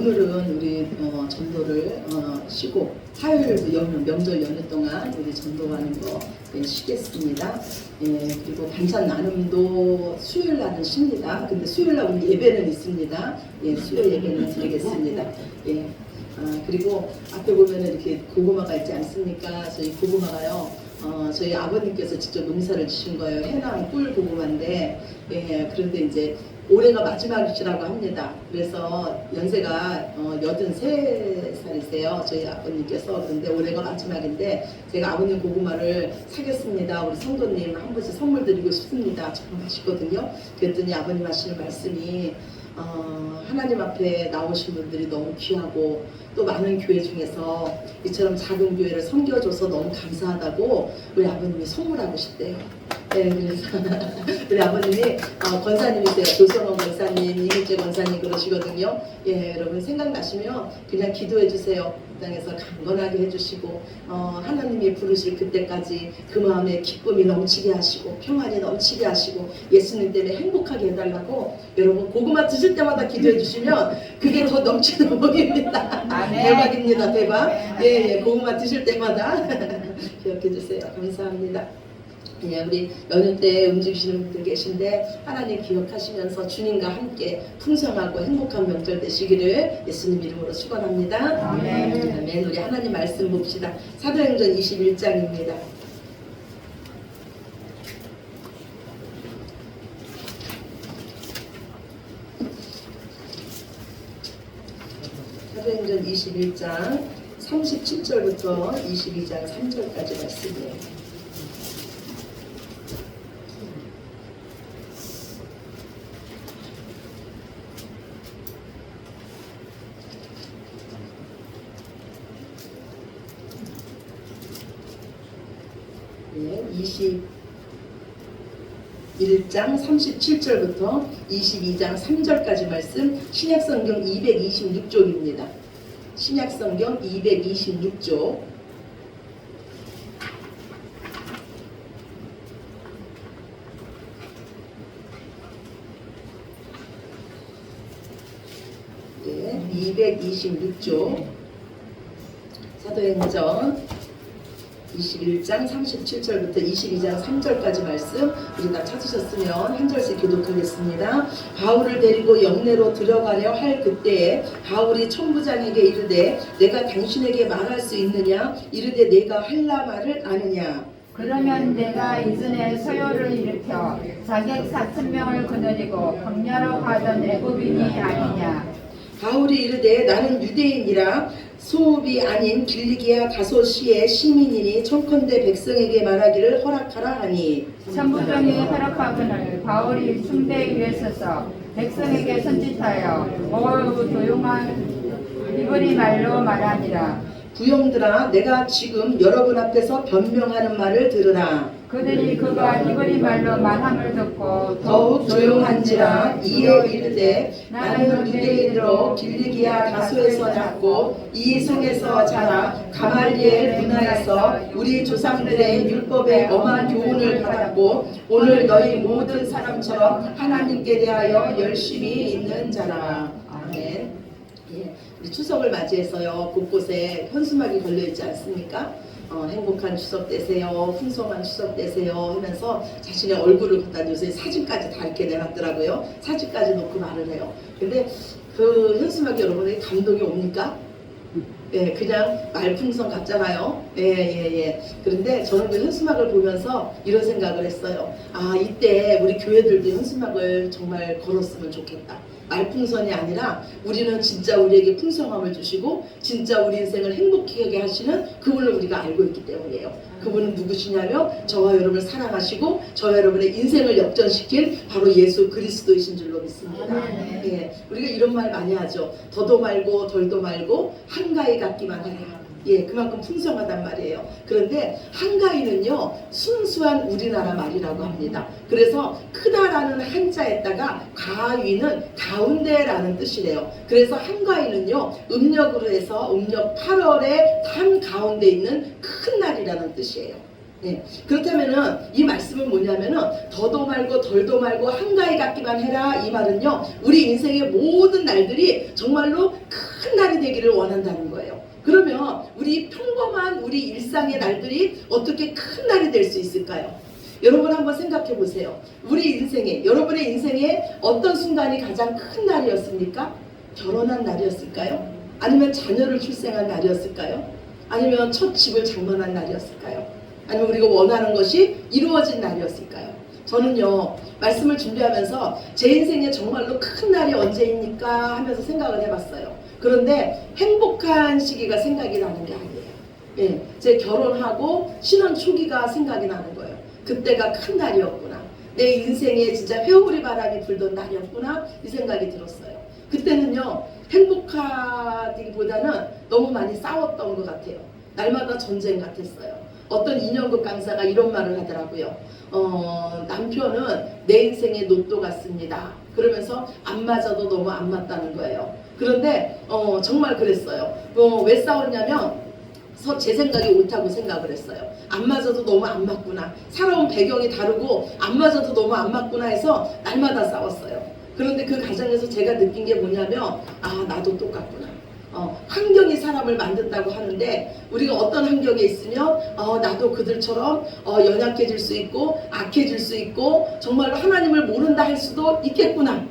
오늘은 우리 전도를 쉬고 화요일 명절 연휴 동안 우리 전도하는 거 쉬겠습니다. 그리고 반찬 나눔도 수요일 날은 쉽니다. 근데 수요일 날 우리 예배는 있습니다. 수요일 예배는 드리겠습니다. 그리고 앞에 보면 이렇게 고구마가 있지 않습니까? 저희 고구마가요. 저희 아버님께서 직접 농사를 지신 거예요. 해남 꿀 고구마인데, 그런데 이제 올해가 마지막이시라고 합니다. 그래서 연세가 83살이세요. 저희 아버님께서. 그런데 올해가 마지막인데 제가 아버님 고구마를 사겠습니다. 우리 성도님 한 번씩 선물 드리고 싶습니다. 정말 맛있거든요. 그랬더니 아버님 하시는 말씀이 하나님 앞에 나오신 분들이 너무 귀하고 또 많은 교회 중에서 이처럼 작은 교회를 섬겨줘서 너무 감사하다고 우리 아버님이 선물하고 싶대요. 그래서 우리 아버님이 권사님이세요. 조성원 권사님, 이민재 권사님 그러시거든요. 여러분 생각나시면 그냥 기도해 주세요. 이 땅에서 강건하게 해주시고 하나님이 부르실 그때까지 그 마음에 기쁨이 넘치게 하시고 평안이 넘치게 하시고 예수님 때문에 행복하게 해달라고 여러분 고구마 드실 때마다 기도해 주시면 그게 더 넘치는 복입니다. 대박입니다. 대박. 고구마 드실 때마다 기억해 주세요. 감사합니다. 우리 연휴 때 움직이시는 분들 계신데 하나님 기억하시면서 주님과 함께 풍성하고 행복한 명절 되시기를 예수님 이름으로 축원합니다. 아멘. 우리 하나님 말씀 봅시다. 사도행전 21장입니다. 사도행전 21장 37절부터 22장 3절까지 말씀이에요. 네, 21장 37절부터 22장 3절까지 말씀 신약성경 226쪽입니다. 신약성경 226쪽 네, 226쪽 사도행전 21장 37절부터 22장 3절까지 말씀 우리 다 찾으셨으면 한 절씩 교독하겠습니다. 바울을 데리고 영내로 들어가려 할 그때에 바울이 천부장에게 이르되 내가 당신에게 말할 수 있느냐 이르되 내가 할라 말을 아느냐 그러면 내가 이전에 서요를 일으켜 자객 4,000명을 거느리고 광야로 가던 애굽인이 아니냐. 바울이 이르되 나는 유대인이라 소읍이 아닌 길리기아 다소시의 시민이니 청컨대 백성에게 말하기를 허락하라 하니 천부장이 허락하거늘 바울이 숭배 위에 서서 백성에게 선짓하여 조용한 히브리 말로 말하니라. 부용들아 내가 지금 여러분 앞에서 변명하는 말을 들으라. 그들이 그가 히브리 말로 말함을 듣고 더욱 조용한지라. 이에 이르되 나는 유대인으로 길리기아 다소에서 났고 이 성에서 자라 가말리엘 문화에서 우리 조상들의 율법에 엄한 교훈을 받았고 오늘 너희 모든 사람처럼 하나님께 대하여 열심히 있는 자라. 아멘. 우리 추석을 맞이해서요 곳곳에 현수막이 걸려있지 않습니까? 행복한 추석 되세요, 풍성한 추석 되세요 하면서 자신의 얼굴을 갖다 요새 사진까지 다 이렇게 내놨더라고요. 사진까지 놓고 말을 해요. 근데 그 현수막이 여러분에게 감동이 옵니까? 그냥 말풍선 같잖아요. 그런데 저는 그 현수막을 보면서 이런 생각을 했어요. 이때 우리 교회들도 현수막을 정말 걸었으면 좋겠다. 말풍선이 아니라 우리는 진짜 우리에게 풍성함을 주시고 진짜 우리 인생을 행복하게 하시는 그분을 우리가 알고 있기 때문이에요. 그분은 누구시냐면 저와 여러분을 사랑하시고 저와 여러분의 인생을 역전시킨 바로 예수 그리스도이신 줄로 믿습니다. 우리가 이런 말 많이 하죠. 더도 말고 덜도 말고 한가위 같기만 해라. 그만큼 풍성하단 말이에요. 그런데 한가위는요 순수한 우리나라 말이라고 합니다. 그래서 크다라는 한자에다가 가위는 가운데라는 뜻이래요. 그래서 한가위는요 음력으로 해서 음력 8월의 한 가운데 있는 큰 날이라는 뜻이에요. 예. 그렇다면은 이 말씀은 뭐냐면은 더도 말고 덜도 말고 한가위 같기만 해라. 이 말은요, 우리 인생의 모든 날들이 정말로 큰 날이 되기를 원한다는 거예요. 그러면 우리 평범한 우리 일상의 날들이 어떻게 큰 날이 될 수 있을까요? 여러분 한번 생각해 보세요. 우리 인생에, 여러분의 인생에 어떤 순간이 가장 큰 날이었습니까? 결혼한 날이었을까요? 아니면 자녀를 출생한 날이었을까요? 아니면 첫 집을 장만한 날이었을까요? 아니면 우리가 원하는 것이 이루어진 날이었을까요? 저는요, 말씀을 준비하면서 제 인생에 정말로 큰 날이 언제입니까? 하면서 생각을 해봤어요. 그런데 행복한 시기가 생각이 나는 게 아니에요. 예, 제 결혼하고 신혼 초기가 생각이 나는 거예요. 그때가 큰 날이었구나. 내 인생에 진짜 회오리 바람이 불던 날이었구나. 이 생각이 들었어요. 그때는요, 행복하기보다는 너무 많이 싸웠던 것 같아요. 날마다 전쟁 같았어요. 어떤 인연극 강사가 이런 말을 하더라고요. 남편은 내 인생의 로또 같습니다. 그러면서 안 맞아도 너무 안 맞다는 거예요. 그런데 정말 그랬어요. 왜 싸웠냐면 제 생각이 옳다고 생각을 했어요. 안 맞아도 너무 안 맞구나. 살아온 배경이 다르고 안 맞아도 너무 안 맞구나 해서 날마다 싸웠어요. 그런데 그 과정에서 제가 느낀 게 뭐냐면, 아, 나도 똑같구나. 환경이 사람을 만든다고 하는데 우리가 어떤 환경에 있으면 나도 그들처럼 연약해질 수 있고 악해질 수 있고 정말로 하나님을 모른다 할 수도 있겠구나.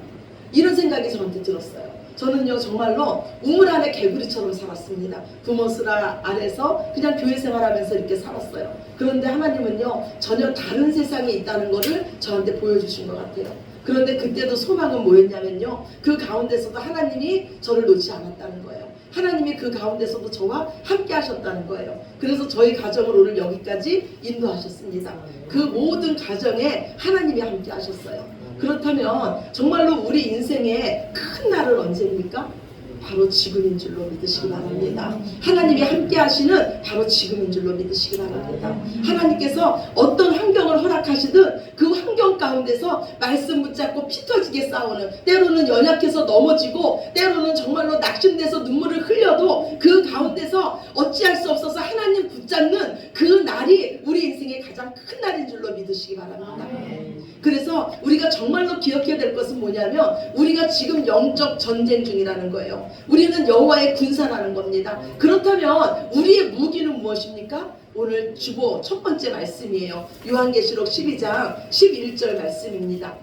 이런 생각이 저한테 들었어요. 저는요, 정말로 우물 안에 개구리처럼 살았습니다. 부모 수라 아래서 그냥 교회 생활하면서 이렇게 살았어요. 그런데 하나님은요, 전혀 다른 세상에 있다는 것을 저한테 보여주신 것 같아요. 그런데 그때도 소망은 뭐였냐면요, 그 가운데서도 하나님이 저를 놓지 않았다는 거예요. 하나님이 그 가운데서도 저와 함께 하셨다는 거예요. 그래서 저희 가정을 오늘 여기까지 인도하셨습니다. 그 모든 가정에 하나님이 함께 하셨어요. 그렇다면 정말로 우리 인생의 큰 날은 언제입니까? 바로 지금인 줄로 믿으시기 바랍니다. 하나님이 함께 하시는 바로 지금인 줄로 믿으시기 바랍니다. 하나님께서 어떤 환경을 허락하시든 그 환경 가운데서 말씀 붙잡고 피 터지게 싸우는, 때로는 연약해서 넘어지고 때로는 정말로 낙심돼서 눈물을 흘려도 그 가운데서 어찌할 수 없어서 하나님 붙잡는 그 날이 우리 인생의 가장 큰 날인 줄로 믿으시기 바랍니다. 그래서 우리가 정말로 기억해야 될 것은 뭐냐면 우리가 지금 영적 전쟁 중이라는 거예요. 우리는 여호와의 군사라는 겁니다. 그렇다면 우리의 무기는 무엇입니까? 오늘 주보 첫 번째 말씀이에요. 요한계시록 12장 11절 말씀입니다.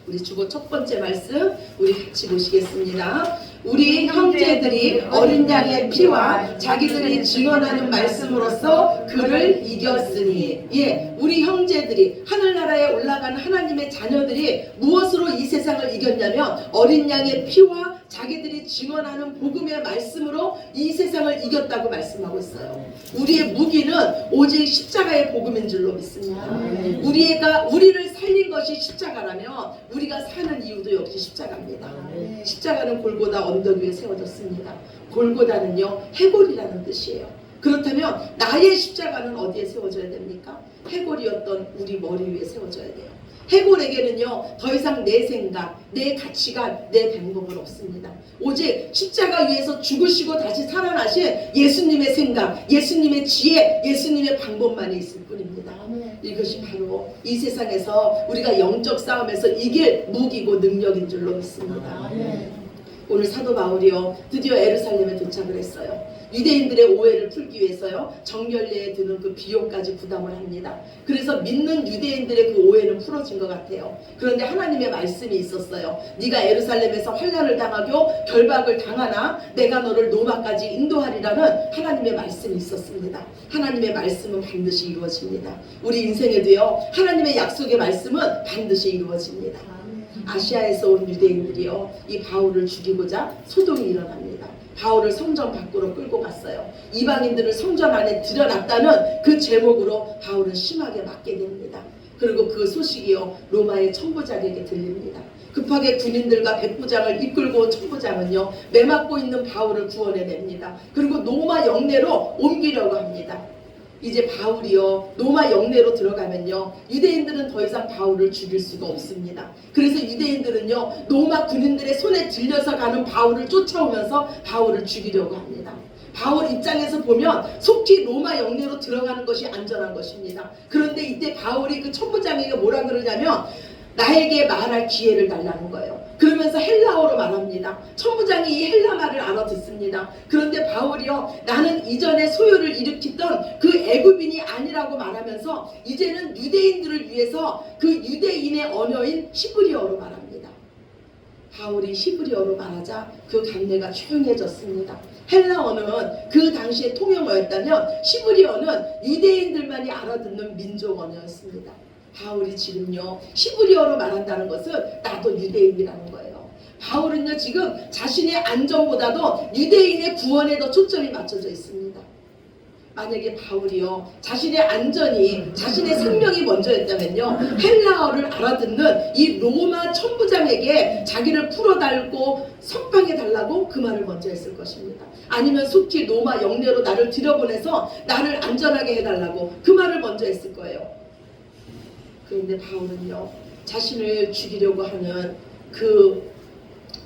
우리 주보 첫 번째 말씀 우리 같이 보시겠습니다. 우리 형제들이 어린 양의 피와 자기들이 증언하는 말씀으로써 그를 이겼으니, 예, 우리 형제들이 하늘나라에 올라간 하나님의 자녀들이 무엇으로 이 세상을 이겼냐면 어린 양의 피와 자기들이 증언하는 복음의 말씀으로 이 세상을 이겼다고 말씀하고 있어요. 우리의 무기는 오직 십자가의 복음인 줄로 믿습니다. 우리를 살린 것이 십자가라면 우리가 사는 이유도 역시 십자가입니다. 십자가는 골고다 언덕 위에 세워졌습니다. 골고다는요, 해골이라는 뜻이에요. 그렇다면 나의 십자가는 어디에 세워져야 됩니까? 해골이었던 우리 머리 위에 세워져야 돼요. 해골에게는요, 더 이상 내 생각, 내 가치관, 내 방법은 없습니다. 오직 십자가 위에서 죽으시고 다시 살아나신 예수님의 생각, 예수님의 지혜, 예수님의 방법만이 있을 뿐입니다. 이것이 바로 이 세상에서 우리가 영적 싸움에서 이길 무기고 능력인 줄로 믿습니다. 오늘 사도 바울이요, 드디어 예루살렘에 도착을 했어요. 유대인들의 오해를 풀기 위해서요, 정결례에 드는 그 비용까지 부담을 합니다. 그래서 믿는 유대인들의 그 오해는 풀어진 것 같아요. 그런데 하나님의 말씀이 있었어요. 네가 예루살렘에서 환난을 당하고 결박을 당하나 내가 너를 로마까지 인도하리라는 하나님의 말씀이 있었습니다. 하나님의 말씀은 반드시 이루어집니다. 우리 인생에도요, 하나님의 약속의 말씀은 반드시 이루어집니다. 아시아에서 온 유대인들이요, 이 바울을 죽이고자 소동이 일어납니다. 바울을 성전 밖으로 끌고 갔어요. 이방인들을 성전 안에 들여놨다는 그 제목으로 바울은 심하게 맞게 됩니다. 그리고 그 소식이요, 로마의 천부장에게 들립니다. 급하게 군인들과 백부장을 이끌고 천부장은요, 매맞고 있는 바울을 구원해냅니다. 그리고 로마 영내로 옮기려고 합니다. 이제 바울이요, 로마 영내로 들어가면요, 유대인들은 더 이상 바울을 죽일 수가 없습니다. 그래서 유대인들은요, 로마 군인들의 손에 들려서 가는 바울을 쫓아오면서 바울을 죽이려고 합니다. 바울 입장에서 보면 속히 로마 영내로 들어가는 것이 안전한 것입니다. 그런데 이때 바울이 그 천부장에게 뭐라 그러냐면 나에게 말할 기회를 달라는 거예요. 그러면서 헬라어로 말합니다. 천부장이 이 헬라 말을 알아듣습니다. 그런데 바울이요, 나는 이전에 소요를 일으켰던 그 애굽인이 아니라고 말하면서 이제는 유대인들을 위해서 그 유대인의 언어인 히브리어로 말합니다. 바울이 히브리어로 말하자 그 강내가 조용해졌습니다. 헬라어는 그 당시에 통용어였다면 히브리어는 유대인들만이 알아듣는 민족 언어였습니다. 바울이 지금요 히브리어로 말한다는 것은 나도 유대인이라는 거예요. 바울은요 지금 자신의 안전보다도 유대인의 구원에 더 초점이 맞춰져 있습니다. 만약에 바울이요 자신의 안전이 자신의 생명이 먼저였다면요 헬라어를 알아듣는 이 로마 천부장에게 자기를 풀어달고 석방해달라고 그 말을 먼저 했을 것입니다. 아니면 속히 로마 영내로 나를 들여보내서 나를 안전하게 해달라고 그 말을 먼저 했을 거예요. 그런데 바울은요 자신을 죽이려고 하는 그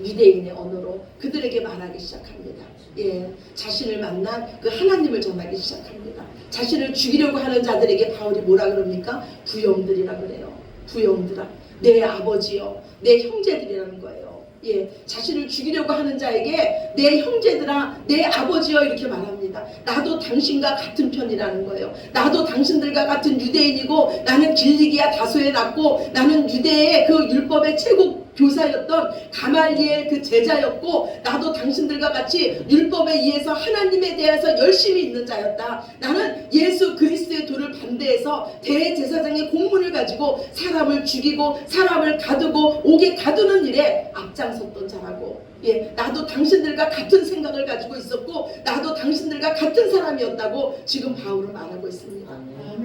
유대인의 언어로 그들에게 말하기 시작합니다. 예, 자신을 만난 그 하나님을 전하기 시작합니다. 자신을 죽이려고 하는 자들에게 바울이 뭐라 그럽니까? 부형들이라 그래요. 부형들아, 내 아버지요, 내 형제들이라는 거예요. 예, 자신을 죽이려고 하는 자에게 내 형제들아, 내 아버지여 이렇게 말합니다. 나도 당신과 같은 편이라는 거예요. 나도 당신들과 같은 유대인이고 나는 길리기아 다소에 났고 나는 유대의 그 율법의 최고 교사였던 가말리엘 그 제자였고 나도 당신들과 같이 율법에 의해서 하나님에 대해서 열심히 있는 자였다. 나는 예수 그리스도의 도를 반대해서 대제사장의 공문을 가지고 사람을 죽이고 사람을 가두고 옥에 가두는 일에 앞장섰던 자라고. 예, 나도 당신들과 같은 생각을 가지고 있었고 나도 당신들과 같은 사람이었다고 지금 바울은 말하고 있습니다.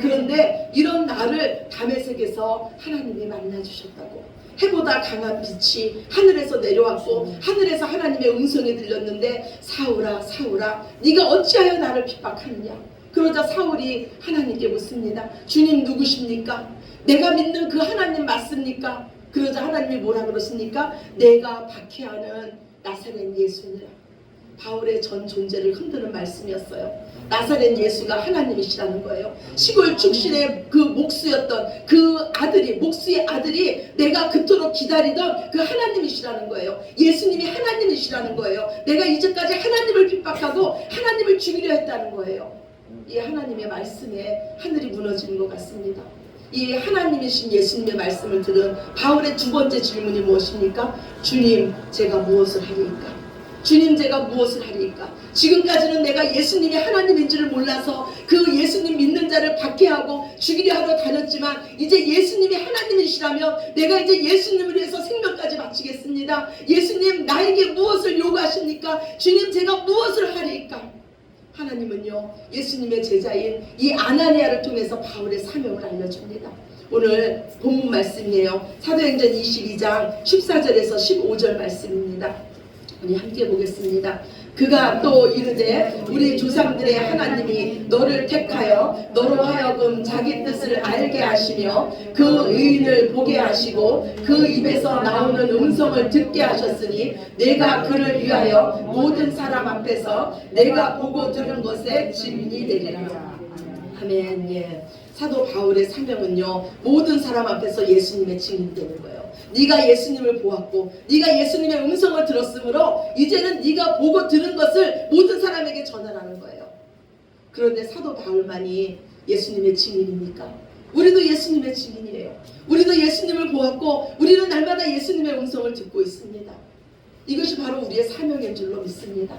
그런데 이런 나를 다메섹에서 하나님이 만나주셨다고. 해보다 강한 빛이 하늘에서 내려왔고 하늘에서 하나님의 음성이 들렸는데 사울아 사울아 네가 어찌하여 나를 핍박하느냐. 그러자 사울이 하나님께 묻습니다. 주님 누구십니까? 내가 믿는 그 하나님 맞습니까? 그러자 하나님이 뭐라 그러십니까? 내가 박해하는 나사렛 예수니라. 바울의 전 존재를 흔드는 말씀이었어요. 나사렛 예수가 하나님이시라는 거예요. 시골 출신의 그 목수였던 그 아들이, 목수의 아들이 내가 그토록 기다리던 그 하나님이시라는 거예요. 예수님이 하나님이시라는 거예요. 내가 이제까지 하나님을 핍박하고 하나님을 죽이려 했다는 거예요. 이 하나님의 말씀에 하늘이 무너지는 것 같습니다. 이 하나님이신 예수님의 말씀을 들은 바울의 두 번째 질문이 무엇입니까? 주님, 제가 무엇을 하리이까? 주님, 제가 무엇을 하리이까? 지금까지는 내가 예수님이 하나님인 줄을 몰라서 그 예수님 믿는 자를 박해하고 죽이려 하러 다녔지만 이제 예수님이 하나님이시라면 내가 이제 예수님을 위해서 생명까지 바치겠습니다. 예수님, 나에게 무엇을 요구하십니까? 주님, 제가 무엇을 하리이까? 하나님은요 예수님의 제자인 이 아나니아를 통해서 바울의 사명을 알려줍니다. 오늘 본문 말씀이에요. 사도행전 22장 14절에서 15절 말씀입니다. 우리 함께 보겠습니다. 그가 또 이르되 우리 조상들의 하나님이 너를 택하여 너로 하여금 자기 뜻을 알게 하시며 그 의인을 보게 하시고 그 입에서 나오는 음성을 듣게 하셨으니 내가 그를 위하여 모든 사람 앞에서 내가 보고 들은 것에 증인이 되리라. 아멘. 예. 사도 바울의 사명은요 모든 사람 앞에서 예수님의 증인이 되는 거예요. 네가 예수님을 보았고 네가 예수님의 음성을 들었으므로 이제는 네가 보고 들은 것을 모든 사람에게 전하라는 거예요. 그런데 사도 바울만이 예수님의 증인입니까? 우리도 예수님의 증인이에요. 우리도 예수님을 보았고 우리는 날마다 예수님의 음성을 듣고 있습니다. 이것이 바로 우리의 사명인 줄로 믿습니다.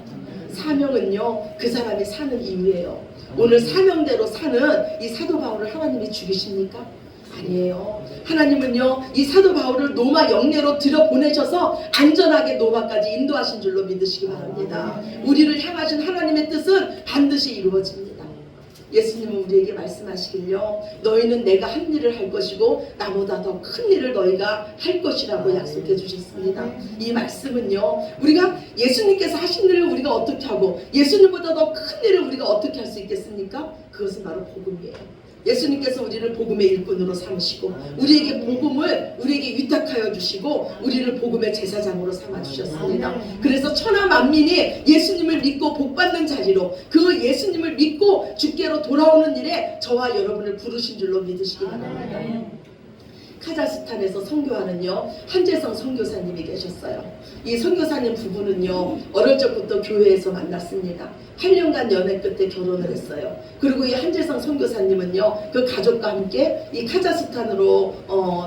사명은요 그 사람이 사는 이유예요. 오늘 사명대로 사는 이 사도 바울을 하나님이 죽이십니까? 아니에요. 하나님은요 이 사도 바울을 로마 영내로 들여보내셔서 안전하게 로마까지 인도하신 줄로 믿으시기 바랍니다. 우리를 향하신 하나님의 뜻은 반드시 이루어집니다. 예수님은 우리에게 말씀하시길요 너희는 내가 한 일을 할 것이고 나보다 더 큰 일을 너희가 할 것이라고 약속해 주셨습니다. 이 말씀은요 우리가 예수님께서 하신 일을 우리가 어떻게 하고 예수님보다 더 큰 일을 우리가 어떻게 할 수 있겠습니까? 그것은 바로 복음이에요. 예수님께서 우리를 복음의 일꾼으로 삼으시고 우리에게 복음을 우리에게 위탁하여 주시고 우리를 복음의 제사장으로 삼아 주셨습니다. 그래서 천하 만민이 예수님을 믿고 복받는 자리로 그 예수님을 믿고 주께로 돌아오는 일에 저와 여러분을 부르신 줄로 믿으시기 바랍니다. 카자흐스탄에서 선교하는요 한재성 선교사님이 계셨어요. 이 선교사님 부부는요 어릴 적부터 교회에서 만났습니다. 8년간 연애 끝에 결혼을 했어요. 그리고 이 한재성 선교사님은요 그 가족과 함께 이 카자흐스탄으로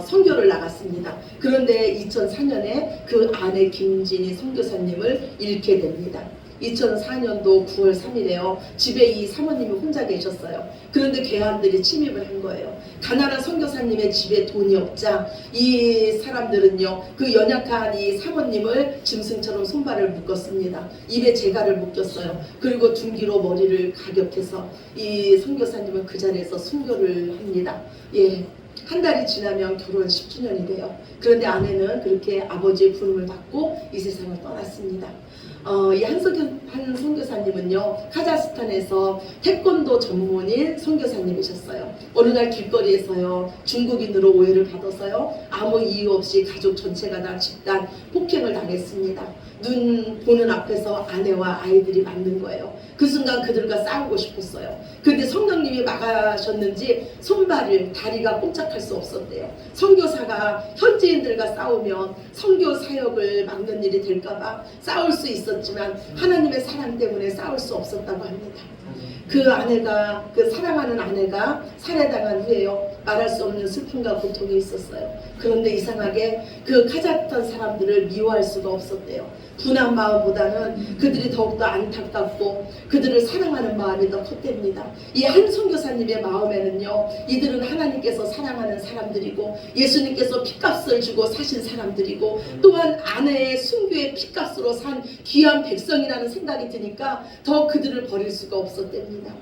선교를 나갔습니다. 그런데 2004년에 그 아내 김진희 선교사님을 잃게 됩니다. 2004년도 9월 3일에요. 집에 이 사모님이 혼자 계셨어요. 그런데 괴한들이 침입을 한 거예요. 가난한 선교사님의 집에 돈이 없자 이 사람들은요 그 연약한 이 사모님을 짐승처럼 손발을 묶었습니다. 입에 재갈을 묶였어요. 그리고 둔기로 머리를 가격해서 이 선교사님은 그 자리에서 순교를 합니다. 예. 한 달이 지나면 결혼 10주년이 돼요. 그런데 아내는 그렇게 아버지의 부름을 받고 이 세상을 떠났습니다. 이 한 선교사님은요 카자흐스탄에서 태권도 전문인 선교사님이셨어요. 어느 날 길거리에서요 중국인으로 오해를 받아서요 아무 이유 없이 가족 전체가 다 집단 폭행을 당했습니다. 눈 보는 앞에서 아내와 아이들이 맞는 거예요. 그 순간 그들과 싸우고 싶었어요. 근데 성령님이 막아셨는지 손발을 다리가 꼼짝할 수 없었대요. 선교사가 현지인들과 싸우면 선교 사역을 막는 일이 될까봐 싸울 수 있었지만 하나님의 사랑 때문에 싸울 수 없었다고 합니다. 그 아내가 그 사랑하는 아내가 살해당한 후에요 말할 수 없는 슬픔과 고통이 있었어요. 그런데 이상하게 그 카자흐스탄 사람들을 미워할 수가 없었대요. 분한 마음보다는 그들이 더욱더 안타깝고 그들을 사랑하는 마음이 더 컸답니다. 이 한 선교사님의 마음에는요 이들은 하나님께서 사랑하는 사람들이고 예수님께서 핏값을 주고 사신 사람들이고 또한 아내의 순교의 핏값으로 산 귀한 백성이라는 생각이 드니까 더 그들을 버릴 수가 없었답니다.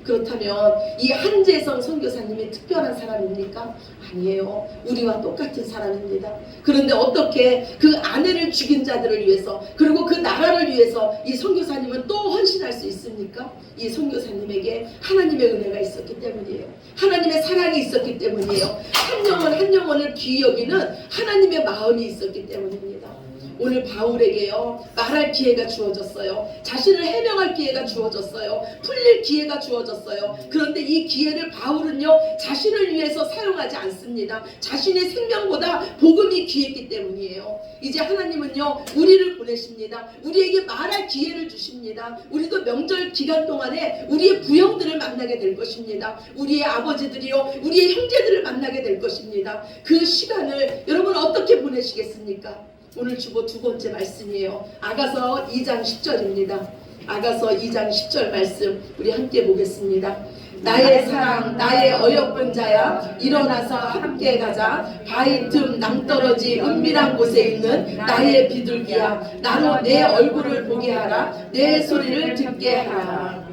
그렇다면 이 한재성 선교사님이 특별한 사람입니까? 아니에요. 우리와 똑같은 사람입니다. 그런데 어떻게 그 아내를 죽인 자들을 위해서 그리고 그 나라를 위해서 이 선교사님은 또 헌신할 수 있습니까? 이 선교사님에게 하나님의 은혜가 있었기 때문이에요. 하나님의 사랑이 있었기 때문이에요. 한 영혼을 귀히 여기는 하나님의 마음이 있었기 때문입니다. 오늘 바울에게요 말할 기회가 주어졌어요. 자신을 해명할 기회가 주어졌어요. 풀릴 기회가 주어졌어요. 그런데 이 기회를 바울은요 자신을 위해서 사용하지 않습니다. 자신의 생명보다 복음이 귀했기 때문이에요. 이제 하나님은요 우리를 보내십니다. 우리에게 말할 기회를 주십니다. 우리도 명절 기간 동안에 우리의 부형들을 만나게 될 것입니다. 우리의 아버지들이요 우리의 형제들을 만나게 될 것입니다. 그 시간을 여러분 어떻게 보내시겠습니까? 오늘 주보 두 번째 말씀이에요. 아가서 2장 10절입니다. 아가서 2장 10절 말씀 우리 함께 보겠습니다. 나의 사랑 나의 어여쁜 자야 일어나서 함께 가자. 바위 틈 낭떠러지 은밀한 곳에 있는 나의 비둘기야 나로 내 얼굴을 보게 하라. 내 소리를 듣게 하라.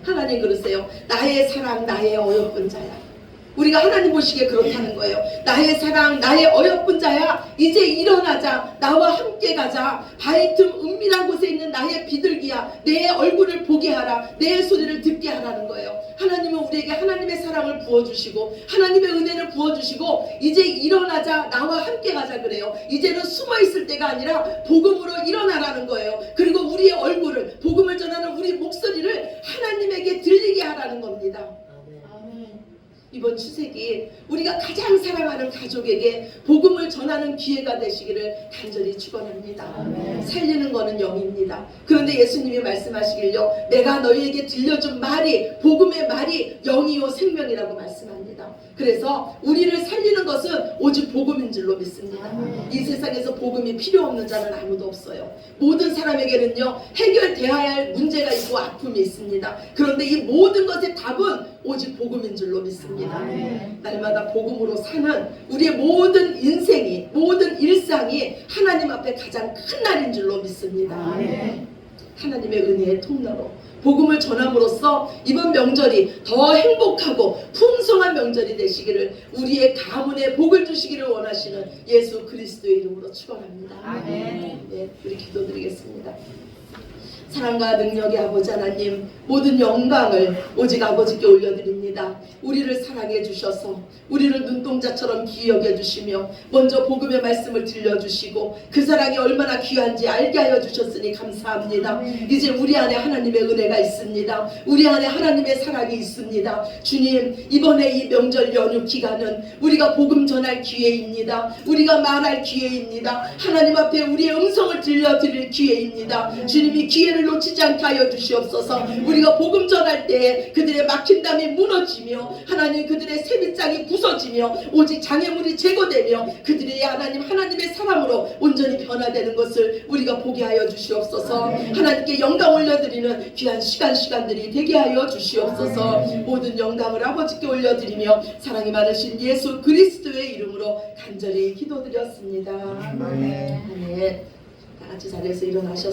하나님 그러세요. 나의 사랑 나의 어여쁜 자야. 우리가 하나님 보시기에 그렇다는 거예요. 나의 사랑 나의 어여쁜 자야 이제 일어나자. 나와 함께 가자. 바위 틈 은밀한 곳에 있는 나의 비둘기야 내 얼굴을 보게 하라. 내 소리를 듣게 하라는 거예요. 하나님은 우리에게 하나님의 사랑을 부어주시고 하나님의 은혜를 부어주시고 이제 일어나자. 나와 함께 가자 그래요. 이제는 숨어있을 때가 아니라 복음으로 일어나라는 거예요. 그리고 우리의 얼굴을 복음을 전하는 우리 목소리를 하나님에게 들리게 하라는 겁니다. 이번 추석이 우리가 가장 사랑하는 가족에게 복음을 전하는 기회가 되시기를 간절히 축원합니다. 살리는 것은 영입니다. 그런데 예수님이 말씀하시길요 내가 너희에게 들려준 말이 복음의 말이 영이요 생명이라고 말씀합니다. 그래서 우리를 살리는 것은 오직 복음인 줄로 믿습니다. 이 세상에서 복음이 필요 없는 자는 아무도 없어요. 모든 사람에게는요 해결돼야 할 문제가 있고 아픔이 있습니다. 그런데 이 모든 것의 답은 오직 복음인 줄로 믿습니다. 날마다 복음으로 사는 우리의 모든 인생이 모든 일상이 하나님 앞에 가장 큰 날인 줄로 믿습니다. 하나님의 은혜의 통로로 복음을 전함으로써 이번 명절이 더 행복하고 풍성한 명절이 되시기를 우리의 가문에 복을 주시기를 원하시는 예수 그리스도의 이름으로 축원합니다. 아멘. 네, 우리 기도드리겠습니다. 사랑과 능력의 아버지 하나님, 모든 영광을 오직 아버지께 올려드립니다. 우리를 사랑해 주셔서 우리를 눈동자처럼 귀히 여겨주시며 먼저 복음의 말씀을 들려주시고 그 사랑이 얼마나 귀한지 알게 하여 주셨으니 감사합니다. 이제 우리 안에 하나님의 은혜가 있습니다. 우리 안에 하나님의 사랑이 있습니다. 주님, 이번에 이 명절 연휴 기간은 우리가 복음 전할 기회입니다. 우리가 말할 기회입니다. 하나님 앞에 우리의 음성을 들려드릴 기회입니다. 주님이 기회를 놓치지 않게 하여 주시옵소서. 우리가 복음 전할 때에 그들의 막힌 담이 무너지며 하나님 그들의 세밑장이 부서지며 오직 장애물이 제거되며 그들의 하나님의 사랑으로 온전히 변화되는 것을 우리가 보게 하여 주시옵소서. 하나님께 영광 올려드리는 귀한 시간들이 되게 하여 주시옵소서. 모든 영광을 아버지께 올려드리며 사랑이 많으신 예수 그리스도의 이름으로 간절히 기도드렸습니다. 아멘. 다 같이 자리에서 일어나셔서